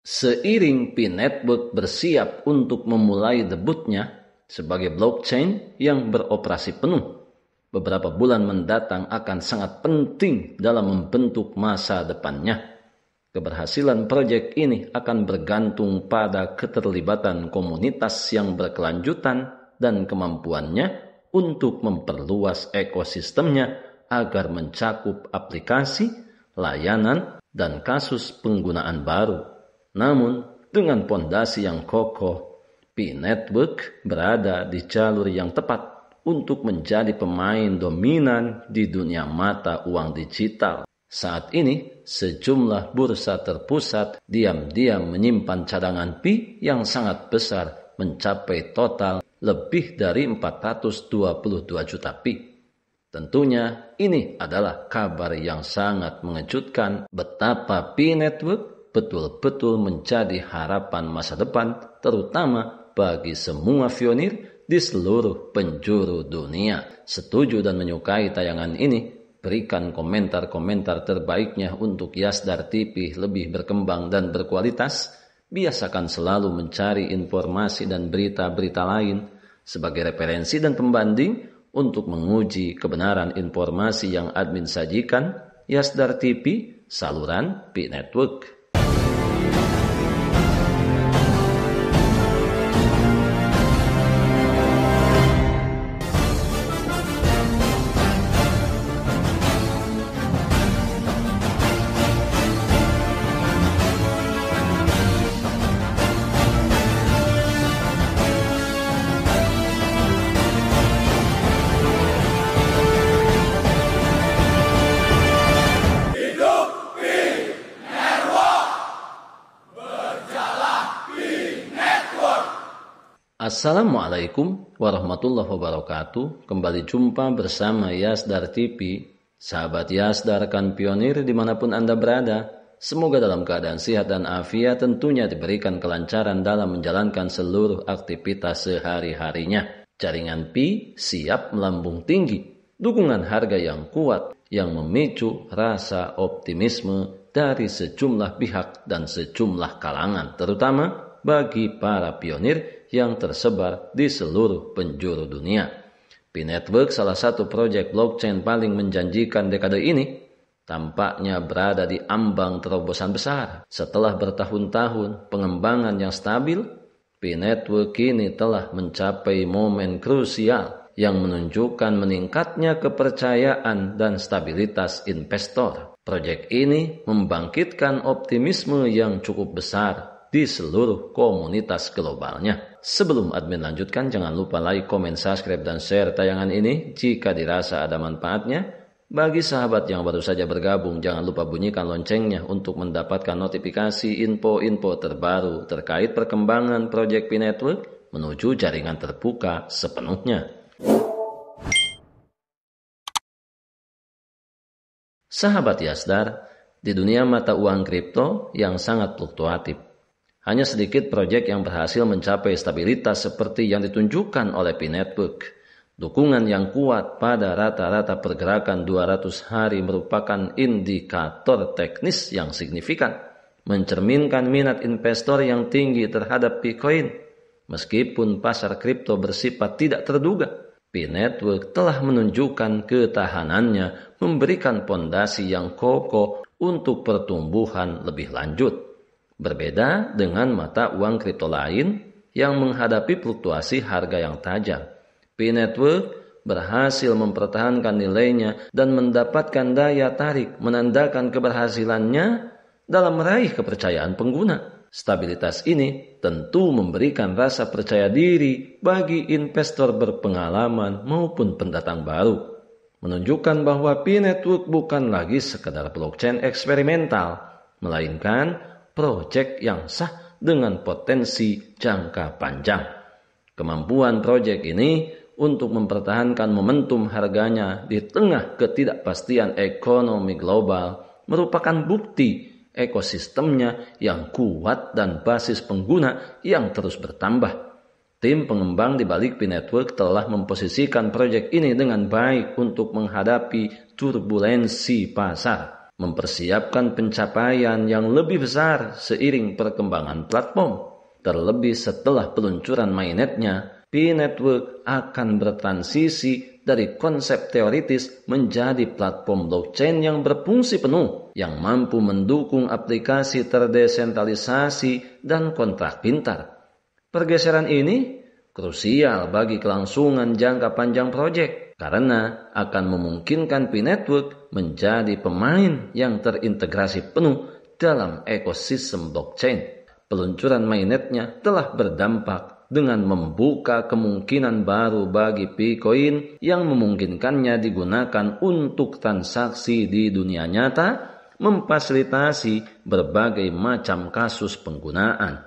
Seiring P-Network bersiap untuk memulai debutnya sebagai blockchain yang beroperasi penuh, beberapa bulan mendatang akan sangat penting dalam membentuk masa depannya. Keberhasilan proyek ini akan bergantung pada keterlibatan komunitas yang berkelanjutan dan kemampuannya untuk memperluas ekosistemnya agar mencakup aplikasi, layanan, dan kasus penggunaan baru. Namun, dengan pondasi yang kokoh, P-Network berada di jalur yang tepat untuk menjadi pemain dominan di dunia mata uang digital. Saat ini, sejumlah bursa terpusat diam-diam menyimpan cadangan Pi yang sangat besar, mencapai total lebih dari 422 juta Pi. Tentunya ini adalah kabar yang sangat mengejutkan betapa P-Network betul-betul menjadi harapan masa depan, terutama bagi semua pionir di seluruh penjuru dunia. Setuju dan menyukai tayangan ini? Berikan komentar-komentar terbaiknya untuk Yasdar TV lebih berkembang dan berkualitas. Biasakan selalu mencari informasi dan berita-berita lain sebagai referensi dan pembanding untuk menguji kebenaran informasi yang admin sajikan. Yasdar TV, saluran P-Network. Assalamualaikum warahmatullahi wabarakatuh. Kembali jumpa bersama Yasdar TV. Sahabat Yasdar kan pionir dimanapun Anda berada. Semoga dalam keadaan sehat dan afiat, tentunya diberikan kelancaran dalam menjalankan seluruh aktivitas sehari-harinya. Jaringan Pi siap melambung tinggi. Dukungan harga yang kuat yang memicu rasa optimisme dari sejumlah pihak dan sejumlah kalangan, terutama bagi para pionir yang tersebar di seluruh penjuru dunia. P-Network, salah satu proyek blockchain paling menjanjikan dekade ini, tampaknya berada di ambang terobosan besar. Setelah bertahun-tahun pengembangan yang stabil, P-Network kini telah mencapai momen krusial yang menunjukkan meningkatnya kepercayaan dan stabilitas investor. Proyek ini membangkitkan optimisme yang cukup besar di seluruh komunitas globalnya. Sebelum admin lanjutkan, jangan lupa like, komen, subscribe, dan share tayangan ini jika dirasa ada manfaatnya. Bagi sahabat yang baru saja bergabung, jangan lupa bunyikan loncengnya untuk mendapatkan notifikasi info-info terbaru terkait perkembangan proyek P-Network menuju jaringan terbuka sepenuhnya. Sahabat Yasdar, di dunia mata uang kripto yang sangat fluktuatif, hanya sedikit proyek yang berhasil mencapai stabilitas seperti yang ditunjukkan oleh P-Network. Dukungan yang kuat pada rata-rata pergerakan 200 hari merupakan indikator teknis yang signifikan, mencerminkan minat investor yang tinggi terhadap Bitcoin. Meskipun pasar kripto bersifat tidak terduga, P-Network telah menunjukkan ketahanannya, memberikan pondasi yang kokoh untuk pertumbuhan lebih lanjut. Berbeda dengan mata uang kripto lain yang menghadapi fluktuasi harga yang tajam, P-Network berhasil mempertahankan nilainya dan mendapatkan daya tarik, menandakan keberhasilannya dalam meraih kepercayaan pengguna. Stabilitas ini tentu memberikan rasa percaya diri bagi investor berpengalaman maupun pendatang baru, menunjukkan bahwa P-Network bukan lagi sekedar blockchain eksperimental, melainkan proyek yang sah dengan potensi jangka panjang. Kemampuan proyek ini untuk mempertahankan momentum harganya di tengah ketidakpastian ekonomi global merupakan bukti ekosistemnya yang kuat dan basis pengguna yang terus bertambah. Tim pengembang di balik P-Network telah memposisikan proyek ini dengan baik untuk menghadapi turbulensi pasar. mempersiapkan pencapaian yang lebih besar seiring perkembangan platform. Terlebih setelah peluncuran mainnetnya, P-Network akan bertransisi dari konsep teoritis menjadi platform blockchain yang berfungsi penuh, yang mampu mendukung aplikasi terdesentralisasi dan kontrak pintar. Pergeseran ini krusial bagi kelangsungan jangka panjang proyek, karena akan memungkinkan P-Network menjadi pemain yang terintegrasi penuh dalam ekosistem blockchain. Peluncuran mainnetnya telah berdampak dengan membuka kemungkinan baru bagi P-Coin yang memungkinkannya digunakan untuk transaksi di dunia nyata, memfasilitasi berbagai macam kasus penggunaan.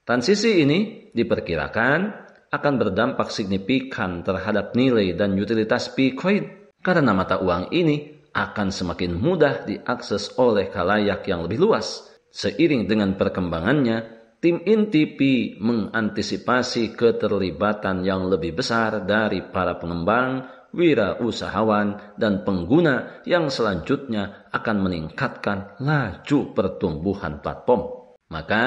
Transisi ini diperkirakan akan berdampak signifikan terhadap nilai dan utilitas P-Coin, karena mata uang ini akan semakin mudah diakses oleh khalayak yang lebih luas. Seiring dengan perkembangannya, tim inti P mengantisipasi keterlibatan yang lebih besar dari para pengembang, wirausahawan, dan pengguna yang selanjutnya akan meningkatkan laju pertumbuhan platform. Maka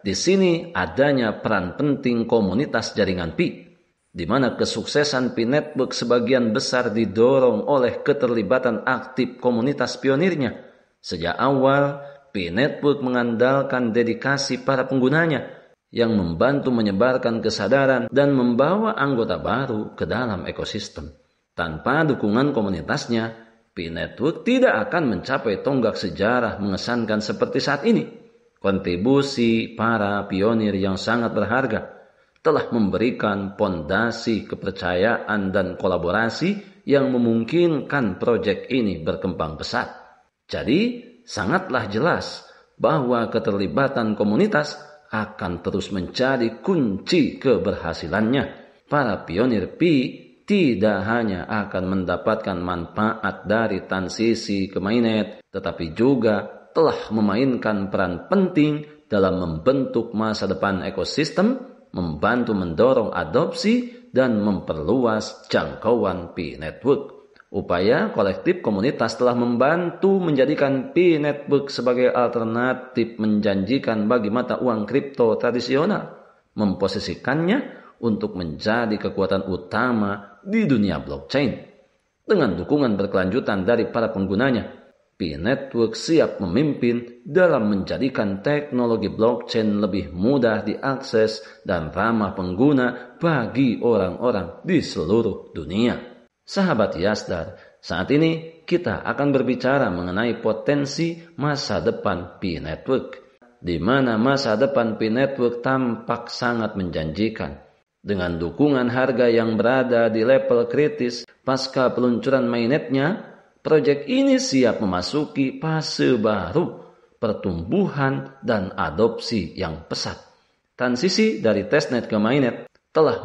di sini adanya peran penting komunitas jaringan P, di mana kesuksesan P-Network sebagian besar didorong oleh keterlibatan aktif komunitas pionirnya. Sejak awal, P-Network mengandalkan dedikasi para penggunanya yang membantu menyebarkan kesadaran dan membawa anggota baru ke dalam ekosistem. Tanpa dukungan komunitasnya, P-Network tidak akan mencapai tonggak sejarah mengesankan seperti saat ini. Kontribusi para pionir yang sangat berharga telah memberikan pondasi kepercayaan dan kolaborasi yang memungkinkan proyek ini berkembang pesat. Jadi, sangatlah jelas bahwa keterlibatan komunitas akan terus menjadi kunci keberhasilannya. Para pionir P tidak hanya akan mendapatkan manfaat dari transisi ke mainnet, tetapi juga telah memainkan peran penting dalam membentuk masa depan ekosistem, membantu mendorong adopsi dan memperluas jangkauan P-Network. Upaya kolektif komunitas telah membantu menjadikan P-Network sebagai alternatif menjanjikan bagi mata uang kripto tradisional, memposisikannya untuk menjadi kekuatan utama di dunia blockchain. Dengan dukungan berkelanjutan dari para penggunanya, P-Network siap memimpin dalam menjadikan teknologi blockchain lebih mudah diakses dan ramah pengguna bagi orang-orang di seluruh dunia. Sahabat Yasdar, saat ini kita akan berbicara mengenai potensi masa depan P-Network, di mana masa depan P-Network tampak sangat menjanjikan. Dengan dukungan harga yang berada di level kritis pasca peluncuran mainnetnya, proyek ini siap memasuki fase baru, pertumbuhan dan adopsi yang pesat. Transisi dari testnet ke mainnet telah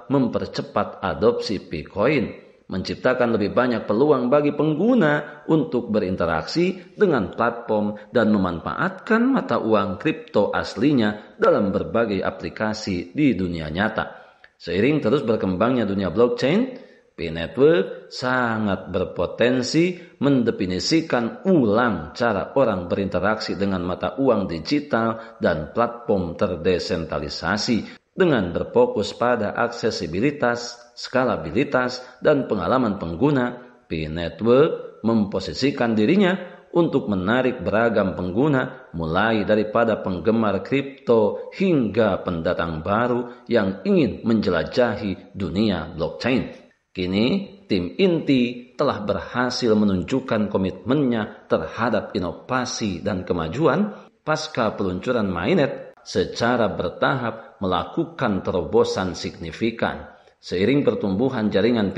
mempercepat adopsi P-Coin, menciptakan lebih banyak peluang bagi pengguna untuk berinteraksi dengan platform dan memanfaatkan mata uang kripto aslinya dalam berbagai aplikasi di dunia nyata. Seiring terus berkembangnya dunia blockchain, P-Network sangat berpotensi mendefinisikan ulang cara orang berinteraksi dengan mata uang digital dan platform terdesentralisasi dengan berfokus pada aksesibilitas, skalabilitas, dan pengalaman pengguna. P-Network memposisikan dirinya untuk menarik beragam pengguna, mulai daripada penggemar kripto hingga pendatang baru yang ingin menjelajahi dunia blockchain. Kini, tim inti telah berhasil menunjukkan komitmennya terhadap inovasi dan kemajuan pasca peluncuran mainnet secara bertahap melakukan terobosan signifikan. Seiring pertumbuhan jaringan P,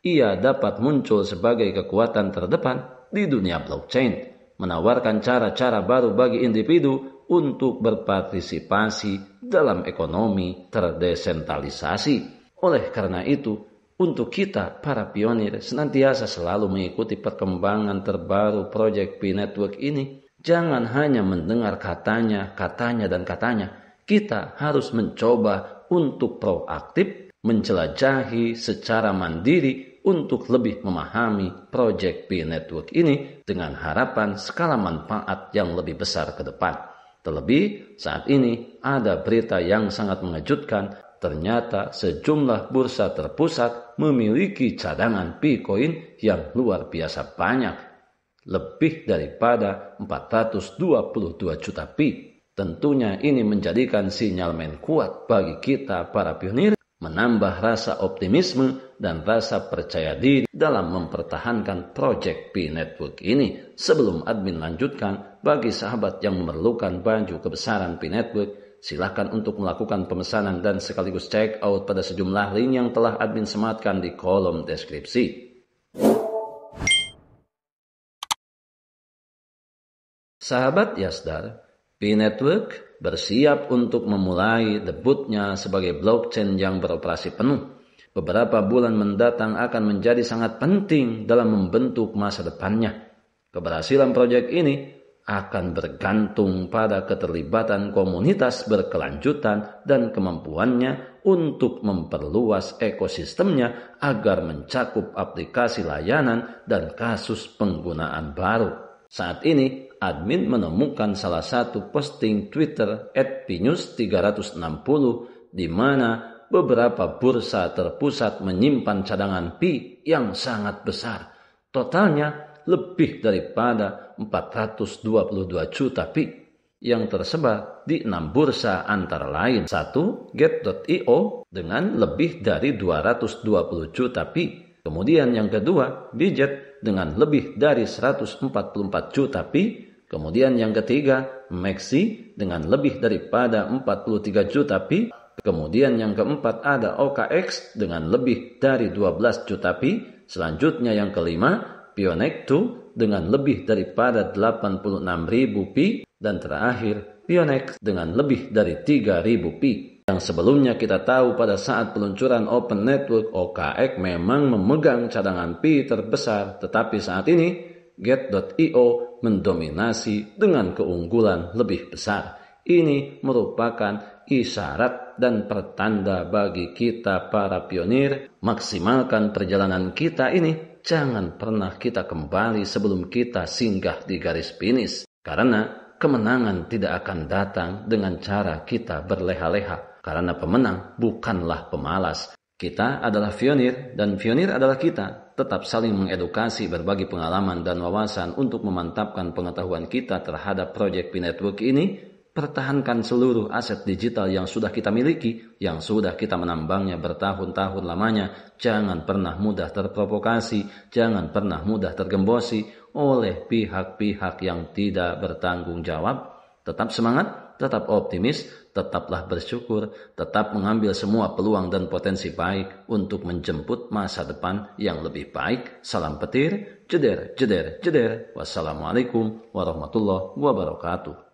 ia dapat muncul sebagai kekuatan terdepan di dunia blockchain, menawarkan cara-cara baru bagi individu untuk berpartisipasi dalam ekonomi terdesentralisasi. Oleh karena itu, untuk kita, para pionir, senantiasa selalu mengikuti perkembangan terbaru proyek P-Network ini. Jangan hanya mendengar katanya, dan katanya. Kita harus mencoba untuk proaktif, menjelajahi secara mandiri untuk lebih memahami Project P Network ini dengan harapan skala manfaat yang lebih besar ke depan. Terlebih saat ini ada berita yang sangat mengejutkan. Ternyata sejumlah bursa terpusat memiliki cadangan Bitcoin yang luar biasa banyak, lebih daripada 422 juta Pi. Tentunya ini menjadikan sinyalmen kuat bagi kita para pionir, menambah rasa optimisme dan rasa percaya diri dalam mempertahankan Project P Network ini. Sebelum admin lanjutkan, bagi sahabat yang memerlukan baju kebesaran P Network, silakan untuk melakukan pemesanan dan sekaligus check out pada sejumlah link yang telah admin sematkan di kolom deskripsi. Sahabat Yasdar, P Network bersiap untuk memulai debutnya sebagai blockchain yang beroperasi penuh. Beberapa bulan mendatang akan menjadi sangat penting dalam membentuk masa depannya. Keberhasilan proyek ini akan bergantung pada keterlibatan komunitas berkelanjutan dan kemampuannya untuk memperluas ekosistemnya agar mencakup aplikasi layanan dan kasus penggunaan baru. Saat ini, admin menemukan salah satu posting Twitter @pnews360 di mana beberapa bursa terpusat menyimpan cadangan Pi yang sangat besar. Totalnya lebih daripada 422 juta Pi yang tersebar di 6 bursa antara lain. 1. Get.io dengan lebih dari 220 juta Pi. Kemudian yang kedua, Bijet dengan lebih dari 144 juta Pi. Kemudian yang ketiga, Maxi dengan lebih daripada 43 juta Pi. Kemudian yang keempat ada OKX dengan lebih dari 12 juta Pi. Selanjutnya yang kelima, Pionex2 dengan lebih daripada 86.000 Pi. Dan terakhir, Pionex dengan lebih dari 3.000 Pi. Yang sebelumnya kita tahu pada saat peluncuran Open Network, OKX memang memegang cadangan Pi terbesar. Tetapi saat ini, Get.io mendominasi dengan keunggulan lebih besar. Ini merupakan isyarat dan pertanda bagi kita para pionir. Maksimalkan perjalanan kita ini. Jangan pernah kita kembali sebelum kita singgah di garis finish. Karena kemenangan tidak akan datang dengan cara kita berleha-leha. Karena pemenang bukanlah pemalas. Kita adalah pionir dan pionir adalah kita. Tetap saling mengedukasi, berbagi pengalaman dan wawasan untuk memantapkan pengetahuan kita terhadap Project P Network ini. Pertahankan seluruh aset digital yang sudah kita miliki, yang sudah kita menambangnya bertahun-tahun lamanya. Jangan pernah mudah terprovokasi, jangan pernah mudah tergembosi oleh pihak-pihak yang tidak bertanggung jawab. Tetap semangat, tetap optimis, tetaplah bersyukur, tetap mengambil semua peluang dan potensi baik untuk menjemput masa depan yang lebih baik. Salam petir, jeder, jeder, jeder. Wassalamualaikum warahmatullahi wabarakatuh.